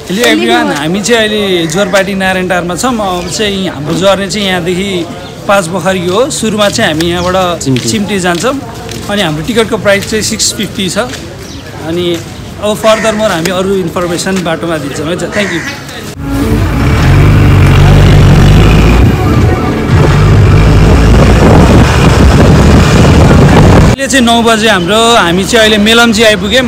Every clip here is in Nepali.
हेलो एभ्रिवान, हामी चाहिँ अहिले जोरपाटी नारायणटारमा छौँ। अब चाहिँ हाम्रो जर्नी चाहिँ यहाँदेखि 5 पोखरी हो। सुरुमा चाहिँ हामी यहाँबाट चिम्टी जान्छौँ अनि हाम्रो टिकटको प्राइस चाहिँ 650 छ। अनि अब फर्दर मोर हामी अरू इन्फर्मेसन बाटोमा दिन्छौँ है। Thank you. अहिले चाहिँ 9 बजे हामी चाहिँ अहिले मेलम्ची आइपुग्यौँ।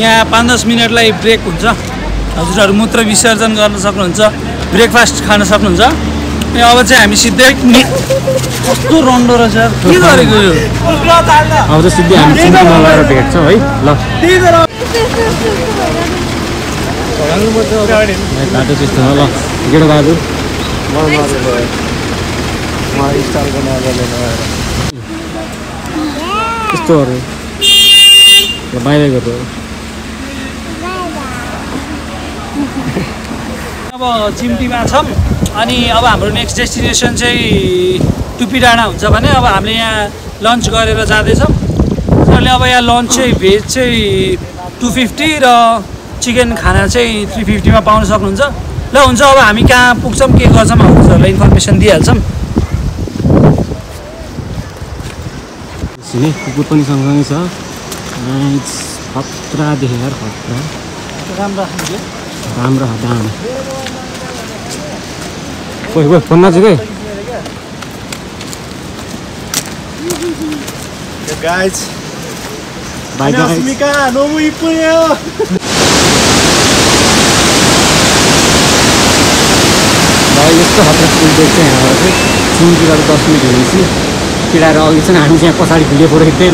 यहाँ 5-10 मिनटलाई ब्रेक हुन्छ। हजुरहरू मूत्र विसर्जन गर्न सक्नुहुन्छ, ब्रेकफास्ट खान सक्नुहुन्छ। अब चाहिँ हामी सिधै कस्तो रन्डो रहेछ के गरेको यो। अब चाहिँ सिधै हामी चिम्टीमा गएर भेट्छौँ है। ल बाटो त्यस्तो हो। ल गेडो बहादुर यस्तोहरू बाई बाई गर्नु। अब चिम्टीमा छौँ अनि अब हाम्रो नेक्स्ट डेस्टिनेसन चाहिँ टुपी डाँडा हुन्छ भने अब हामीले यहाँ लन्च गरेर जाँदैछौँ। त्यसले अब यहाँ लन्च चाहिँ भेज चाहिँ 250 र चिकन खाना चाहिँ 350मा पाउन सक्नुहुन्छ। ल हुन्छ, अब हामी कहाँ पुग्छौँ के गर्छौँ हजुरहरूलाई इन्फर्मेसन दिइहाल्छौँ। कुकुर पनि सँगसँगै छ। खतरा देखेँ यार, खतरा राम्रो दाम। कोही कोही फोन नजिकै guys. Bye guys. Mika, no mo ipo niya. यस्तो खतरा स्कुल देख्छ यहाँबाट चाहिँ चिम्टीबाट 10 मिनट हिँडेपछि केटाहरू अघि चाहिँ हामी चाहिँ पछाडि भिडियो फोटो खिच्दै ल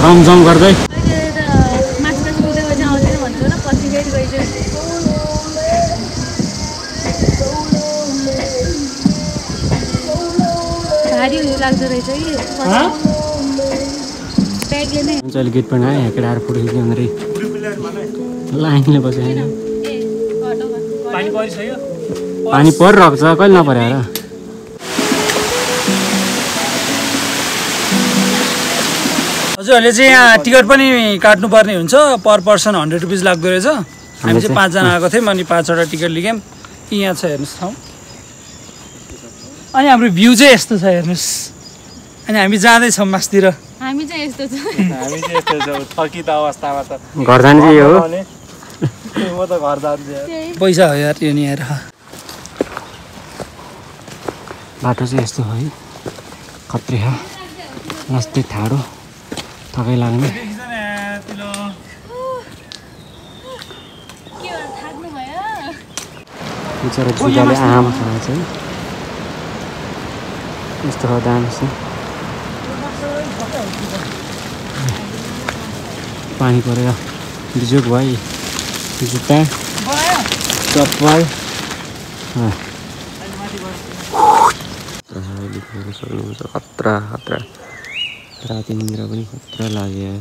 रमझम गर्दै। अहिले गेट पनि आयो। यहाँ केटाहरू फोटो खिच्ने भनेर लाइनले बस्यो। पानी परिरहेको छ, कहिले नपऱ्यो र। हजुरहरूले चाहिँ यहाँ टिकट पनि काट्नुपर्ने हुन्छ। पर पर्सन 100 रुपिस लाग्दो रहेछ। हामी चाहिँ 5 जना आएको थियौँ अनि 5वटा टिकट लिग्यौँ। यहाँ छ हेर्नुहोस् ठाउँ। अनि हाम्रो भ्यू चाहिँ यस्तो छ हेर्नुहोस्। अनि हामी जाँदैछौँ मासतिर। हामी चाहिँ यस्तो छ। थकित अवस्थामा त घर जाने चाहिँ हो। म त घर जान्छु। पैसा हो यार यो नि हेर। बाटो चाहिँ यस्तो है, खत्रै हो। लास्टै ठाडो, थकाइ लाग्ने। बिचरा जुगाले आमा खाना चाहिँ यस्तो हो दाम चाहिँ। पानी परेर बिजोग भयो। जुत्ता चप्पल सक्नुहुन्छ। खतरा खतरा राति निन्द्रा पनि खतरा लाग्यो।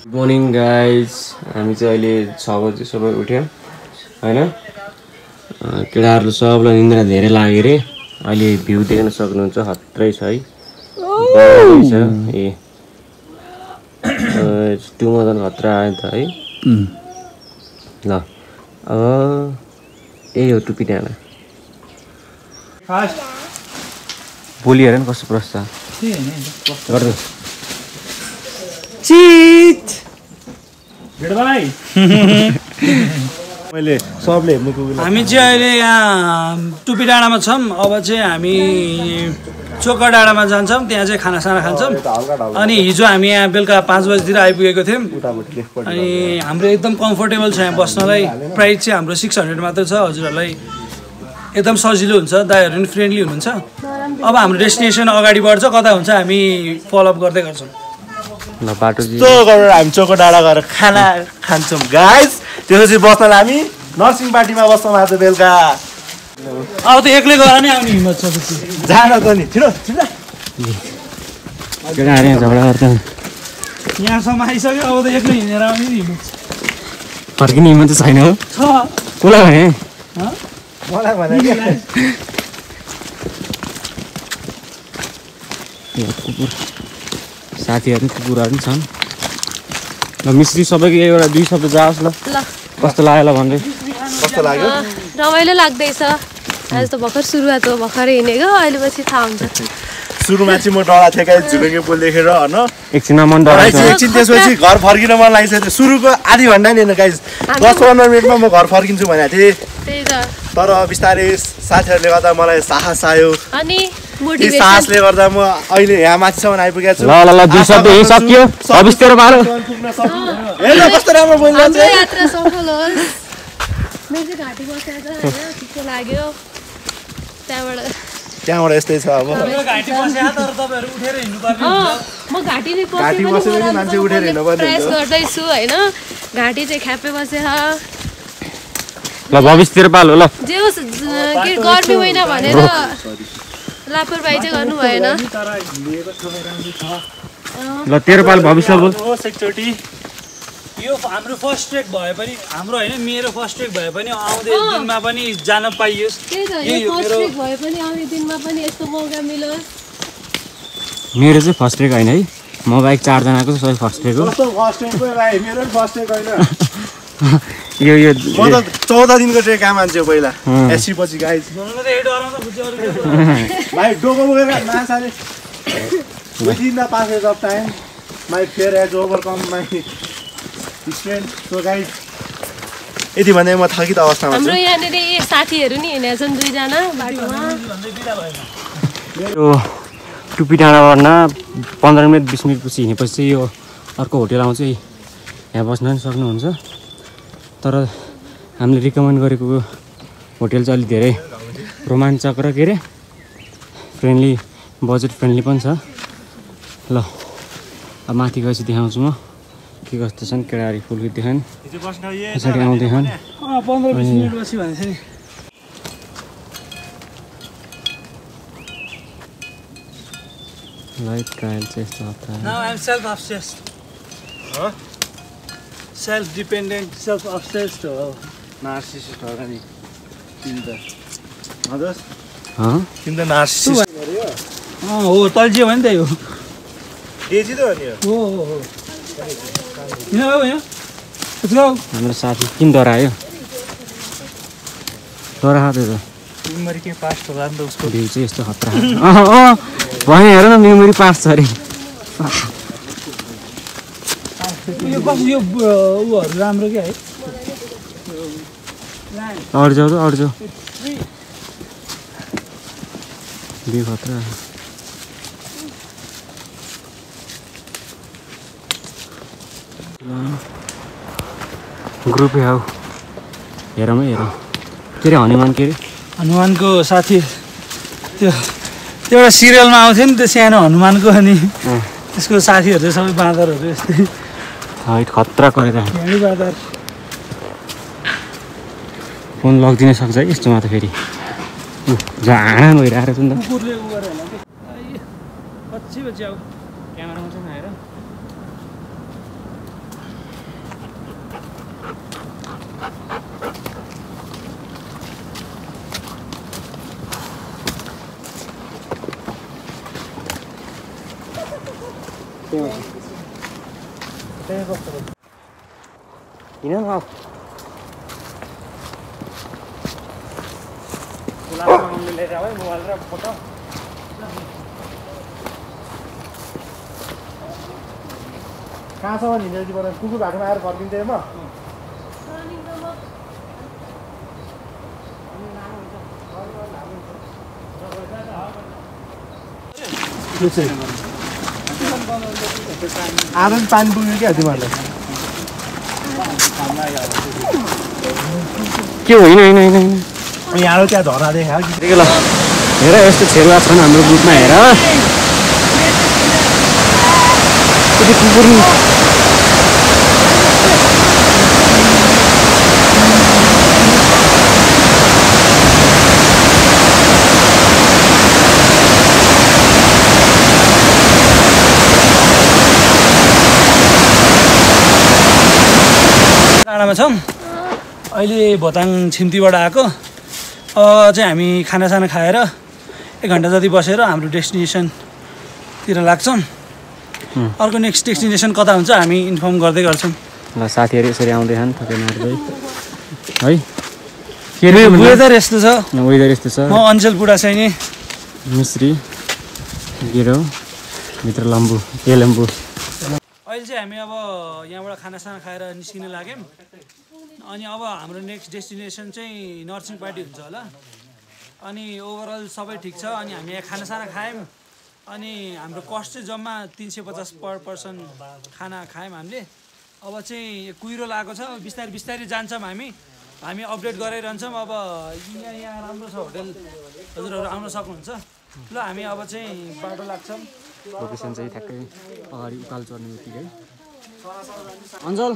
गुड मर्निङ गाइज, हामी चाहिँ अहिले 6 बजी सबै उठ्यौँ होइन। केटाहरू सबलाई निन्द्रा धेरै लाग्यो अरे। अहिले भ्यू देख्न सक्नुहुन्छ, खत्रै छ है। ए टुमा झन् खतरा आयो त है। ल अब यही हो टुपी डाँडा। भोलि हेर न कस्तो प्रश्न गर्नु। मैले सबले हेर्नुको हामी चाहिँ अहिले यहाँ टुपी डाँडामा छौँ। अब चाहिँ हामी चोका डाँडामा जान्छौँ, त्यहाँ चाहिँ खानासाना खान्छौँ। अनि हिजो हामी यहाँ बेलुका 5 बजीतिर आइपुगेको थियौँ। अनि हाम्रो एकदम कम्फोर्टेबल छ यहाँ बस्नलाई। प्राइस चाहिँ हाम्रो 600 मात्र छ। हजुरहरूलाई एकदम सजिलो हुन्छ, दाइहरू पनि फ्रेन्डली हुनुहुन्छ। अब हाम्रो डेस्टिनेसन अगाडि बढ्छ, कता हुन्छ हामी फलोअप गर्दै गर्छौँ। ल बाटो यस्तो गरेर हामी चोको डाँडा गएर खाना खान्छौँ गाइस। त्यसपछि बस्नलाई हामी नर्सिङ पार्टीमा बस्छौँ आज बेलुका। अब त एक्लै गएर नै आउने हिम्मत छ। जान त नि छिटो छिटो। केटाहरू यहाँ झगडा गर्दा यहाँसम्म आइसक्यो, अब त एक्लै हिँडेर आउने नि हिम्मत फर्किने हिम्मत चाहिँ छैन हो। कसलाई भने मलाई भने कुकुर साथीहरू कुकुरहरू पनि छन्। ल मिस्त्री सबैको एउटा 2 शब्द जाओस् ल कस्तो लाग्यो ल भन्दै कस्तो लाग्यो रमाइलो लाग्दैछ आज त भर्खर सुरुवात हो भर्खर हिँडेको अहिले पछि थाहा हुन्छ सुरुमा चाहिँ म डरा थिएँ गाइस झुलुङ्गे पुल देखेर हैन एकछिनमा मन डराएको एकछिन त्यसपछि घर फर्किन मन लागिसक्यो सुरुको आधी घन्टा नि हैन गाइस 10-15 मिनेटमा म घर फर्किन्छु भनेको थिएँ त्यही त तर बिस्तारै साथीहरूले गर्दा मलाई साहस आयो अनि यी मोटिभेसन साहसले गर्दा म अहिले यहाँ माथिसम्म आइपुगेको छु ल 2 शब्द यही सकियो अविस्तार पालो हेर्न कस्तो राम्रो बोलिरहेको हाम्रो यात्रा सफल होस् मेरो चाहिँ घाँटी बसेर छ हैन ठिक लाग्यो त्यहाँबाट यस्तै छ अब घाँटी बस्या तर तपाईहरु उठेर हिँड्नु पर्ने हुन्छ म घाँटी नै घाँटी बसेर पनि मान्छे उठेर हिँड्नु पर्ने प्रयास हुन्छ गर्दैछु हैन घाँटी चाहिँ ख्यापै बसेर ल भविष्यतिर पालो ल जे होस् के गर्मी होइन भनेर लापरवाही चाहिँ गर्नु भएन ल तेरो पालो भविष्य बोल एकचोटि यो हाम्रो फर्स्ट ट्रेक भए पनि हाम्रो हैन मेरो फर्स्ट ट्रेक भए पनि आउँदै दिनमा पनि जान पाइयोस् त्यही त यो फर्स्ट ट्रेक भए पनि आउने दिनमा पनि यस्तो मौका मिलोस् मेरो चाहिँ फर्स्ट ट्रेक होइन है म बाइक 4 जनाको सबै फर्स्ट ट्रेक हो कस्तो फर्स्ट ट्रेक भाइ मेरो पनि फर्स्ट ट्रेक होइन यो म त 14 दिनको ट्रेक काम मान्छे पहिला एससी पछि गाइस भाइ डोको बोकेर माछाले within the passage of time my fear has overcome my strength so guys यति भन्दै म थकित अवस्थामा छु हाम्रो यहाँनिर साथीहरू नि हिँडेका छन् 2 जना बाटोमा यो टुपी डाँडाबाट 15 मिनट 20 मिनट पछि हिँडेपछि चाहिँ यो अर्को होटल आउँछ यहाँ बस्न पनि सक्नुहुन्छ तर हामीले रिकमेन्ड गरेको होटल चाहिँ अलिक धेरै रोमाञ्चक र के अरे फ्रेन्डली बजेट फ्रेन्डली पनि छ ल अब माथि गएपछि देखाउँछु म के कस्तो छन् केटाहरू फुलको देखान् पछाडि आउँदैछन् 15-20 मिनेट पछि भनेछ नि लाइफ ट्रायल चाहिँ यस्तो हप्ता Now I'm self-obsessed. Huh? Self-dependent, self-obsessed. Narcissist हो नि तिमी त हजुर हँ तिमी त नार्सिसिस्ट हो तल जे भने त्यही हो डेजी त हो नि हो यहाँ हो यहाँ Let's go. हाम्रो साथी किन डरायो डराएको थियो त मेमोरी के पास्ट होला नि त उसको भ्यू चाहिँ यस्तो खतरा भयो हेर न मेमोरी पास छ अरे यो कस यो उहरू राम्रो क्या है अरू जाऊ त अरू जाऊ भ्यू खतरा ग्रुपै हौ हेरौँ है हेरौँ के अरे हनुमान के अरे हनुमानको साथी त्यो एउटा सिरियलमा आउँथ्यो नि त्यो सानो हनुमानको अनि त्यसको साथीहरू चाहिँ सबै बाँदरहरू यस्तै हाइट खतरा गरेर हिँडी बाँदर फोन लगिदिन सक्छ है यस्तोमा त फेरि झाडा भइरहेको छ नि त कुकुरले उ गरेर होला कि पछि पछि आऊ क्यामेरामा चाहिँ नहेर किन न लिएर आऊ मोबाइल र फोटो कहाँसम्म हिँडेर तिमीहरू कुकुर बाटोमा आएर फर्किन्थेँ म आज पनि पानी पुग्यो क्या तिमीहरूलाई के होइन होइन होइन होइन यहाँ त्यहाँ धरा देखा ठिकै ल हेर यस्तो छेरुवा छन् हाम्रो ग्रुपमा हेर कुकुर नि डाँडामा छौँ अहिले भोताङ छिम्तीबाट आएको चाहिँ हामी खानासाना खाएर 1 घन्टा जति बसेर हाम्रो डेस्टिनेसनतिर लाग्छौँ अर्को नेक्स्ट डेस्टिनेसन कता हुन्छ हामी इन्फर्म गर्दै गर्छौँ। ल साथीहरू यसरी आउँदैछन् थकै मार्दै है। वेदर यस्तो छ। वेदर यस्तो छ। म अञ्चल बुढा छैन मिश्री गिरौ भित्र लम्बु केलम्बु। अहिले चाहिँ हामी अब यहाँबाट खानासाना खाएर निस्किन लाग्यौँ। अनि अब हाम्रो नेक्स्ट डेस्टिनेसन चाहिँ नर्सिङ पार्टी हुन्छ होला। अनि ओभरअल सबै ठिक छ। अनि हामी यहाँ खानासाना खायौँ। अनि हाम्रो कस्ट चाहिँ जम्मा 350 पर पर्सन खाना खायौँ हामीले। अब चाहिँ कुहिरो लागेको छ। बिस्तारै बिस्तारै जान्छौँ हामी अपडेट गराइरहन्छौँ। अब यहाँ राम्रो छ होटल, हजुरहरू आउन सक्नुहुन्छ। ल हामी अब चाहिँ बाटो लाग्छौँ। लोकेसन चाहिँ ठ्याक्कै अगाडि उकालो चढ्ने बित्तिकै। अञ्चल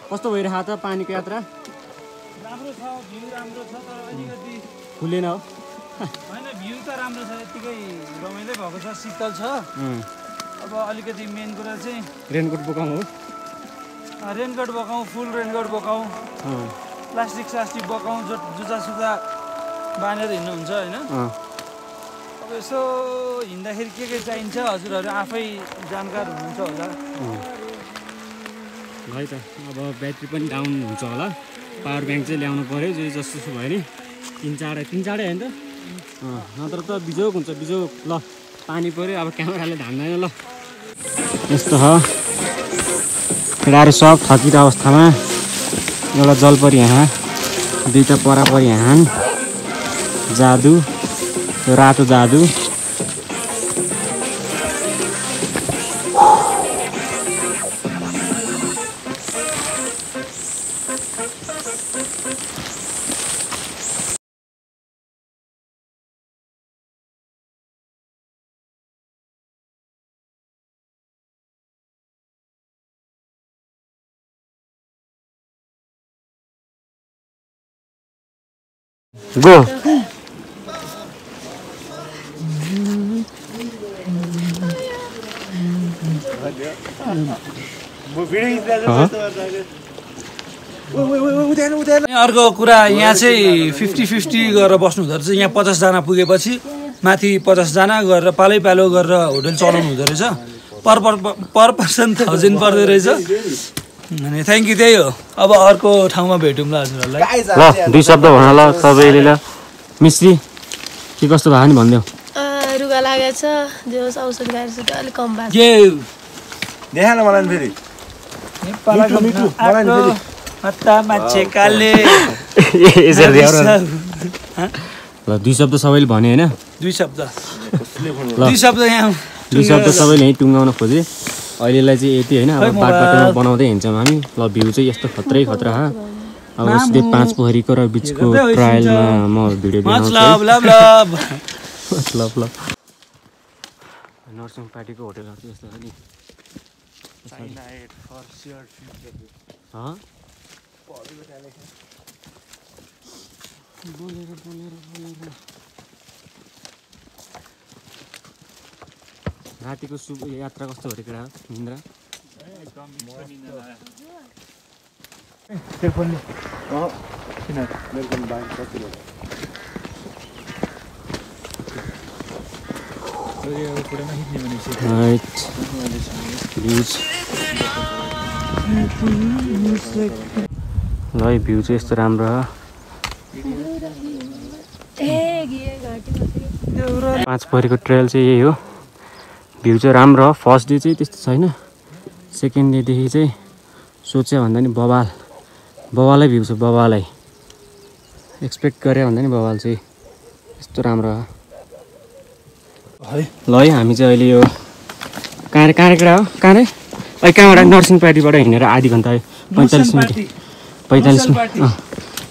कस्तो भइरहेको छ पानीको यात्रा? राम्रो छ, भ्यू राम्रो छ, तर अलिकति फुलेन हो होइन। भ्यू त राम्रो छ, यत्तिकै रमाइलो भएको छ, शीतल छ। अब अलिकति मेन कुरा चाहिँ रेनकोट बोकाउँ हो। रेनकोट बोकाउँ, फुल रेनकोट बोकाउँ, प्लास्टिक सास्टिक बोकाउँ, जुत्ता सुत्ता बाँधेर हिँड्नुहुन्छ होइन। अब यसो हिँड्दाखेरि के चाहिन्छ हजुरहरू आफै जानकार हुनुहुन्छ होला। है त अब ब्याट्री पनि डाउन हुन्छ होला। पावर ब्याङ्क चाहिँ ल्याउनु पऱ्यो जे जस्तो भयो नि। तिन चाँडै होइन त नत्र त बिजोक हुन्छ बिजोक। ल पानी पऱ्यो अब क्यामेराले धान्दैन। ल यस्तो छ केटाहरू सब थकित अवस्थामा। एउटा जलपरी यहाँ, दुईवटा परापरी यहाँ, जादु त्यो रातो जादु। गो अर्को कुरा यहाँ चाहिँ 50-50 गरेर बस्नु हुँदो रहेछ। यहाँ 50 जना पुगेपछि माथि 50 जना गरेर पालै पालो गरेर होटल चलाउनु हुँदो रहेछ। पर पर्सन 1000 पर्दो रहेछ। अनि थ्याङ्क यू। त्यही हो। अब अर्को ठाउँमा भेटौँ ल हजुरहरूलाई। ल दुई शब्द भन ल सबैले। ल मिश्री के कस्तो भयो नि भनिदेऊ। रुगा लागेको छ, जे होस् औषध खाएर चाहिँ अलिक कम भएको छ। के देखा न मलाई फेरि ल दुई शब्द सबैले भने होइन। दुई शब्द यहाँ दुई शब्द सबैले यहीँ टुङ्गाउन खोजे। अहिलेलाई चाहिँ यति होइन। अब बाटोमा बनाउँदै हिँड्छौँ हामी। ल भ्यू चाहिँ यस्तो खत्रै खतरा छ। अब सिधै 5 पोखरीको र बिचको ट्रायलमा म भिडियो बनाउँछु। नर्सिङ पार्टीको होटलहरू चाहिँ यस्तो छ नि। रातिको यात्रा कस्तो भयो केटा निन्द्रा? ल भ्यू चाहिँ यस्तो राम्रो छ। 5 पोखरीको ट्रेल चाहिँ यही हो। भ्यू चाहिँ राम्रो हो। फर्स्ट डे चाहिँ त्यस्तो छैन। सेकेन्ड डेदेखि चाहिँ सोचे भन्दा नि बवालै भ्यू छ। बवालै एक्सपेक्ट गरे भन्दा नि बवाल चाहिँ यस्तो राम्रो हो। ल है हामी चाहिँ अहिले यो कहाँ केटा हो कहाँ रे? अहिले कहाँबाट नर्सिङ पार्टीबाट हिँडेर आधी घन्टा 45 मिनट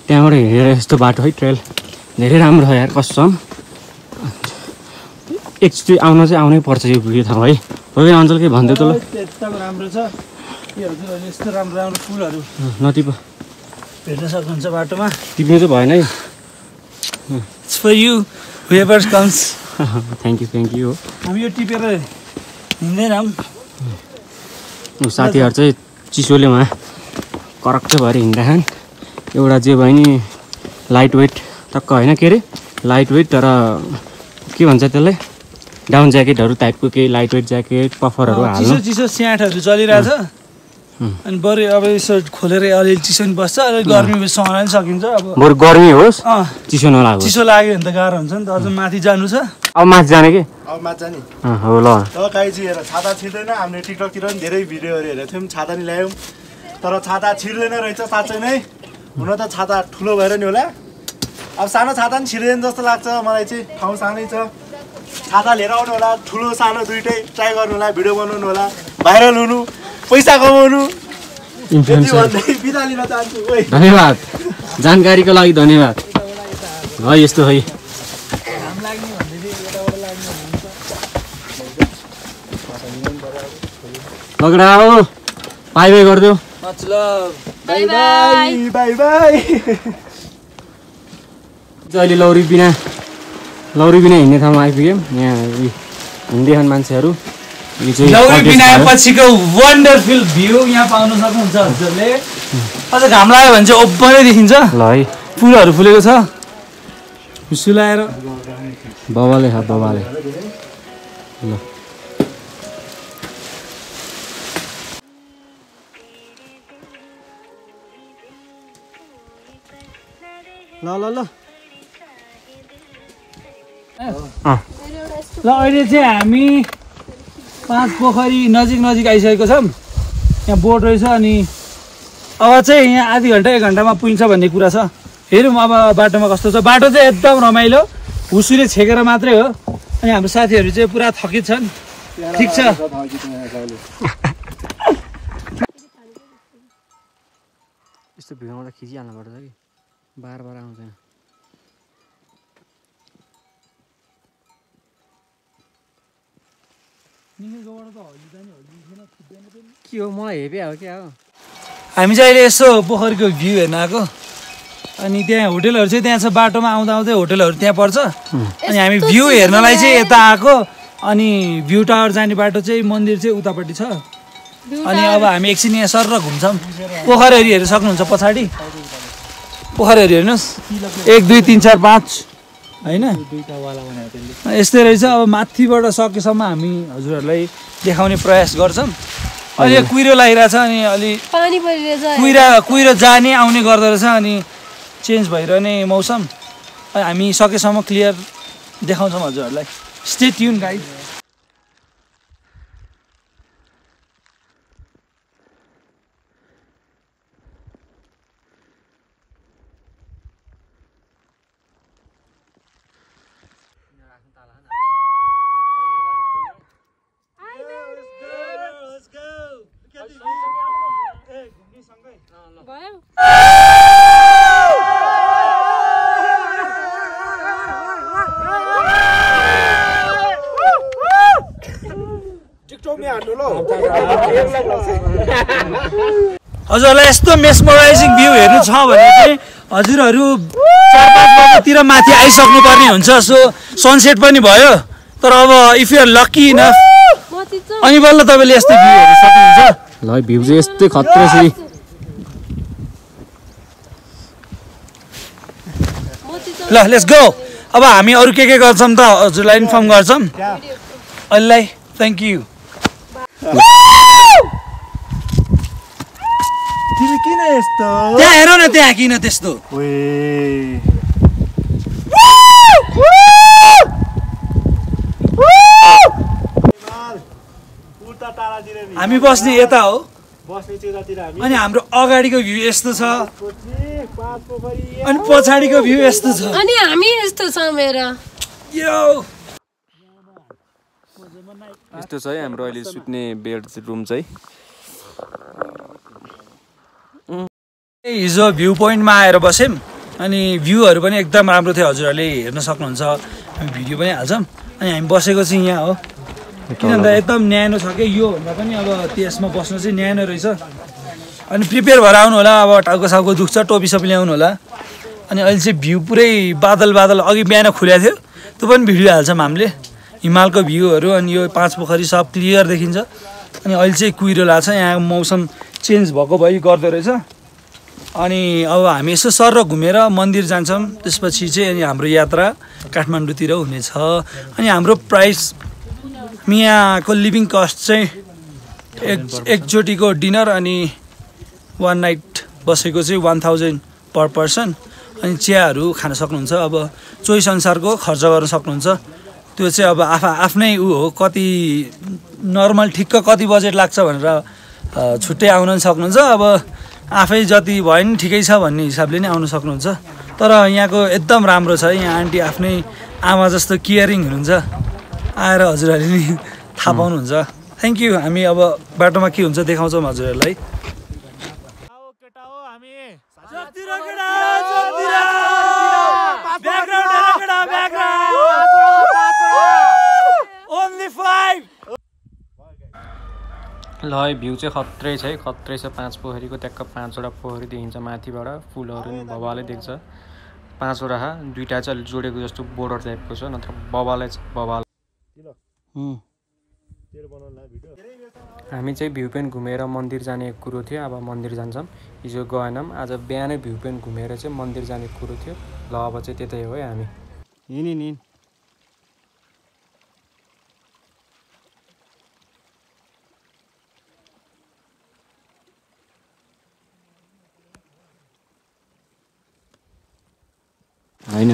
त्यहाँबाट हिँडेर यस्तो बाटो है ट्रेल धेरै राम्रो छ यार कसम। एकचोटि आउनै पर्छ यो भिडियो ठाउँ है। हो कि अञ्चल के भन्दै त ल। राम्रो छ। यस्तो राम्रो फुलहरू नटिप भेट्न सक्नुहुन्छ बाटोमा। टिप्नु चाहिँ भएन है। It's for you whoever comes. Thank you हो। हामी यो टिपेर हिँड्दैनौँ। साथीहरू चाहिँ चिसोले उहाँ करक्क भएर हिँड्दाखेरि एउटा जे भयो नि लाइट वेट टक्क होइन के अरे लाइट वेट तर के भन्छ त्यसलाई डाउन ज्याकेटहरू टाइपको केही लाइट वेट ज्याकेट पफरहरू हाल्नु चिसो चिसो स्याटहरू चलिरहेछ अनि बरु अब यसो खोलेर अलिअलि चिसो नि बस्छ अलि गर्मी सहन पनि सकिन्छ अब बरु गर्मी होस् चिसो नलागोस् चिसो लाग्यो भने त गाह्रो हुन्छ नि त अझ माथि जानु छ अब माथि जाने के अब माछा नि हो ल गाइज हेर छाता छिर्दैन हामीले टिकटकतिर पनि धेरै भिडियोहरू हेरेको थियौँ छाता नि ल्यायौँ तर छाता छिर्दैन रहेछ साँच्चै नै हुन त छाता ठुलो भएर नि होला अब सानो छाता नि छिर्दैन जस्तो लाग्छ मलाई चाहिँ ठाउँ सानै छ छाता लिएर आउनु होला ठुलो सानो दुइटै ट्राई गर्नु होला भिडियो बनाउनु होला भाइरल हुनु पैसा कमाउनु यति भन्दै बिदा लिन चाहन्छु धन्यवाद जानकारीको लागि धन्यवाद है यस्तो है लगडा हो बाई बाई गरिदेऊ बाई बाई बाई बाई अहिले लौरी बिना हिँड्ने ठाउँमा आइपुग्यौँ यहाँ हिँड्दैछन् मान्छेहरू लौरी बिना पछिको वन्डरफुल भ्यू यहाँ पाउन सक्नुहुन्छ हजुरले अझ घाम लाग्यो भने चाहिँ ओभरै देखिन्छ ल है फुलहरू फुलेको छ सुलाएर बबाले बबाले ल ल ल ल अहिले चाहिँ हामी 5 पोखरी नजिक आइसकेको छौँ यहाँ बोट रहेछ अनि अब चाहिँ यहाँ आधी घन्टा 1 घन्टामा पुगिन्छ भन्ने कुरा छ हेरौँ अब बाटोमा कस्तो छ बाटो चाहिँ एकदम रमाइलो हुसुले छेकेर मात्रै हो अनि हाम्रो साथीहरू चाहिँ पुरा थकित छन् ठिक छ यस्तो भिडियोमा त खिचिहाल्नु पर्छ कि बार आउँदैन के हो मलाई हेप्या हो क्या हो हामी चाहिँ अहिले यसो पोखरीको भ्यू हेर्न आएको अनि त्यहाँ होटेलहरू चाहिँ त्यहाँ छ बाटोमा आउँदा होटेलहरू त्यहाँ पर्छ अनि हामी भ्यू हेर्नलाई चाहिँ यता आएको अनि भ्यू टावर जाने बाटो चाहिँ मन्दिर चाहिँ उतापट्टि छ अनि अब हामी एकछिन यहाँ सर घुम्छौँ पोखरीहरू हेर्न सक्नुहुन्छ पछाडि पोखरीहरू हेर्नुहोस् 1 2 3 4 5 होइन यस्तै रहेछ अब माथिबाट सकेसम्म हामी हजुरहरूलाई देखाउने प्रयास गर्छौँ अहिले कुहिरो लागिरहेछ अनि अलि पानी परिरहेछ कुहिरो जाने आउने गर्दो रहेछ अनि चेन्ज भइरहने मौसम हामी सकेसम्म क्लियर देखाउँछौँ हजुरहरूलाई स्टे ट्युन गाइड हजुरहरूलाई यस्तो मेस्मराइजिङ भ्यू हेर्नु छ भने चाहिँ हजुरहरू 4-5 बजेतिर माथि आइसक्नु पर्ने हुन्छ सो सनसेट पनि भयो तर अब if you are lucky enough अनि बल्ल तपाईँले यस्तो भ्यू हेर्न सक्नुहुन्छ ल भ्यू चाहिँ यस्तै खतरा छ ल लेट्स गो अब हामी अरू के गर्छौँ त हजुरलाई इन्फर्म गर्छौँ अहिलेलाई थ्याङ्क यू तिमी किन यस्तो त्यहाँ हेर न त्यहाँ किन त्यस्तो हामी बस्ने यता हो अनि हाम्रो अगाडिको भ्यू यस्तो छ अनि पछाडिको भ्यू यस्तो छ अनि हामी यस्तो छ मेरो यस्तो छ है हाम्रो अहिले सुत्ने बेड रुम चाहिँ हिजो भ्यू पोइन्टमा आएर बस्यौँ अनि भ्यूहरू पनि एकदम राम्रो थियो हजुरहरूले हेर्न सक्नुहुन्छ हामी भिडियो पनि हाल्छौँ अनि हामी बसेको चाहिँ यहाँ हो किन भन्दा एकदम न्यानो छ कि यो भन्दा पनि अब त्यसमा बस्नु चाहिँ न्यानो रहेछ अनि प्रिपेयर भएर आउनु होला अब टाउको साउको दुख्छ टोपी सपी ल्याउनु होला अनि अहिले चाहिँ भ्यू पुरै बादल अघि बिहान खुलेको थियो त्यो पनि भिडियो हाल्छौँ हामीले हिमालको भ्यूहरू अनि यो 5 पोखरी सब क्लियर देखिन्छ अनि अहिले चाहिँ कुहिरो लाग्छ यहाँ मौसम चेन्ज भएको भइ गर्दो रहेछ अनि अब हामी यसो सर घुमेर मन्दिर जान्छौँ त्यसपछि चाहिँ अनि हाम्रो यात्रा काठमाडौँतिर हुनेछ अनि हाम्रो प्राइस यहाँको लिभिङ कस्ट चाहिँ एकचोटिको डिनर अनि 1 नाइट बसेको चाहिँ 1000 पर पर्सन अनि चियाहरू खान सक्नुहुन्छ। अब चोइस अनुसारको खर्च गर्न सक्नुहुन्छ। त्यो चाहिँ अब आफ्नै ऊ हो, कति नर्मल ठिक्क कति बजेट लाग्छ भनेर छुट्टै आउन पनि सक्नुहुन्छ। अब आफै जति भयो नि ठिकै छ भन्ने हिसाबले नै आउन सक्नुहुन्छ। तर यहाँको एकदम राम्रो छ। यहाँ आन्टी आफ्नै आमा जस्तो केयरिङ हुनुहुन्छ। आएर हजुरहरूले नि थाहा पाउनुहुन्छ। Thank you. हामी अब बाटोमा के हुन्छ देखाउँछौँ हजुरहरूलाई। ल है भ्यू चाहिँ खत्रै छ है, खत्रै छ। 5 पोखरीको ट्याक्क 5वटा पोखरी देखिन्छ माथिबाट। फुलहरू नि बबाले देख्छ। 5वटा 2टा चाहिँ जोडेको जस्तो बोर्डर टाइपको छ, नत्र बबालै छ बबाल। हामी चाहिँ भ्यू पोइन्ट घुमेर मन्दिर जाने कुरो थियो। अब मन्दिर जान्छौँ। हिजो गएनौँ, आज बिहानै भ्यू पोइन्ट घुमेर चाहिँ मन्दिर जाने कुरो थियो। ल अब चाहिँ त्यतै हो है हामी। नि होइन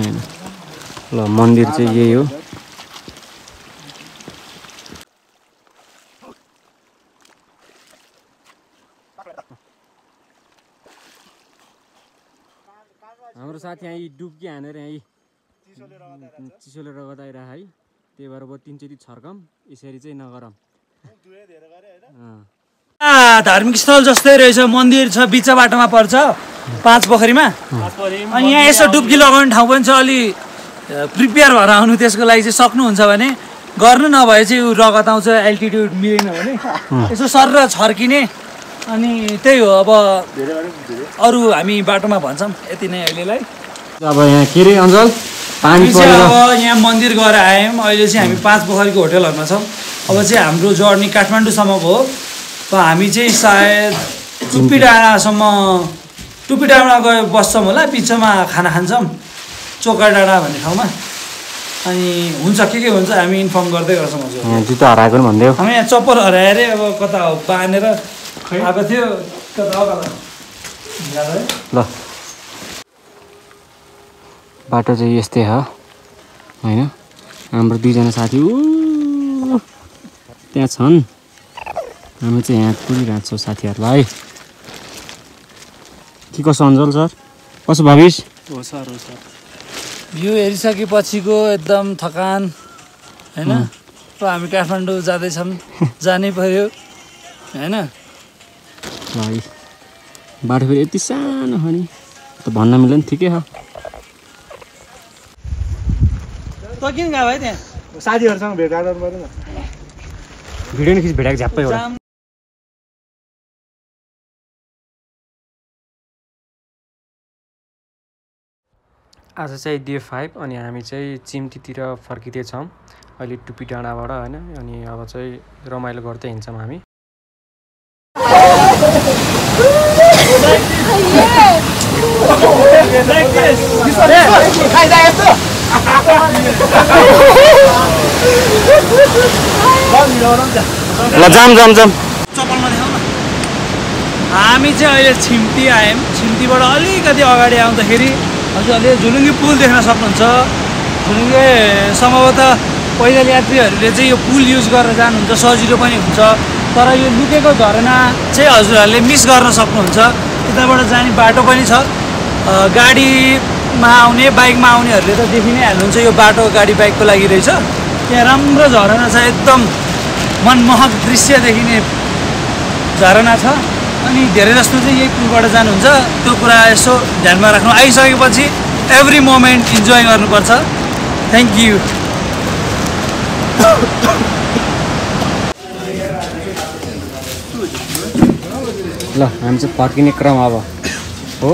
ल मन्दिर चाहिँ यही हो। हाम्रो साथी यहाँ डुब्की हानेर यहाँ चिसोले रगत आइरह है। त्यही भएर अब 3 छर्कम यसरी चाहिँ नगरम। धार्मिक स्थल जस्तै रहेछ। मन्दिर छ बिच बाटोमा पर्छ 5 पोखरीमा। अनि यहाँ यसो डुब्की लगाउने ठाउँ पनि छ। अलि प्रिपेयर भएर आउनु त्यसको लागि चाहिँ सक्नुहुन्छ भने गर्नु, नभए चाहिँ ऊ रगत आउँछ एल्टिट्युड मिलेन भने यसो सर छर्किने। अनि त्यही हो। अब अरू हामी बाटोमा भन्छौँ यति नै अहिलेलाई। अब यहाँ के रे अञ्जल पानी चाहिँ अब यहाँ मन्दिर गएर आयौँ। अहिले चाहिँ हामी 5 पोखरीको होटलहरूमा छौँ। अब चाहिँ हाम्रो जर्नी काठमाडौँसम्मको हो। हामी चाहिँ सायद टुप्पी डाँडा गए बस्छौँ होला। पिछोमा खाना खान्छौँ चोका डाँडा भन्ने ठाउँमा। अनि हुन्छ के हुन्छ हामी इन्फर्म गर्दै गर्छौँ हजुर। जुत्ता हराएको नि भन्दै हो। हामी यहाँ चप्पल हरायो अरे। अब कता हो बाँधेर आएको थियो ल बाटो चाहिँ यस्तै हो होइन। हाम्रो 2जना साथी त्यहाँ छन्। हामी चाहिँ यहाँ कुदिरहेको छौँ साथीहरूलाई। के कसो अञ्जल सर, कसो भविष? हो सर हो सर। भ्यू हेरिसकेपछिको एकदम थकान होइन। अब हामी काठमाडौँ जाँदैछौँ, जानै पर्यो होइन। बाटो फेरि यति सानो हो नि त भन्न मिल्दैन। ठिकै हो। त किन गयो भाइ त्यहाँ? साथीहरूसँग भेटघाट गर्नु पर्यो न। भिडियो नि खिच भेटाएको झ्याप्पै एउटा। आज चाहिँ डे 5 अनि हामी चाहिँ चिम्टीतिर फर्किँदैछौँ अहिले टुप्पी डाँडाबाट होइन। अनि अब चाहिँ रमाइलो गर्दै हिँड्छौँ हामी। ल जाम चप्पलमा देखाउँ न। हामी चाहिँ अहिले छिम्ती आयौँ। छिम्तीबाट अलिकति अगाडि आउँदाखेरि हजुरहरूले झुलुङ्गे पुल देख्न सक्नुहुन्छ। झुलुङ्गे सम्भवतः पैदल यात्रीहरूले चाहिँ यो पुल युज गरेर जानुहुन्छ, सजिलो पनि हुन्छ। तर यो लुकेको झरना चाहिँ हजुरहरूले मिस गर्न सक्नुहुन्छ। यताबाट जाने बाटो पनि छ। गाडीमा आउने बाइकमा आउनेहरूले त देखि नै हाल्नुहुन्छ यो बाटो गाडी बाइकको लागि रहेछ। त्यहाँ राम्रो झरना छ, एकदम मनमोहक दृश्य देखिने झरना छ। अनि धेरै जस्तो चाहिँ यही पुलबाट जानुहुन्छ। त्यो कुरा यसो ध्यानमा राख्नु। आइसकेपछि एभ्री मोमेन्ट इन्जोय गर्नुपर्छ। Thank you. ल हामी चाहिँ फर्किने क्रम अब हो।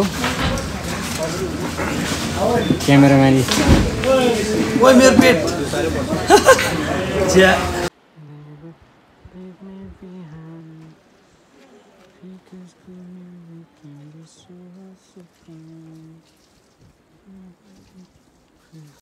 क्यामेराम्यान ओ मेरो पेट चिया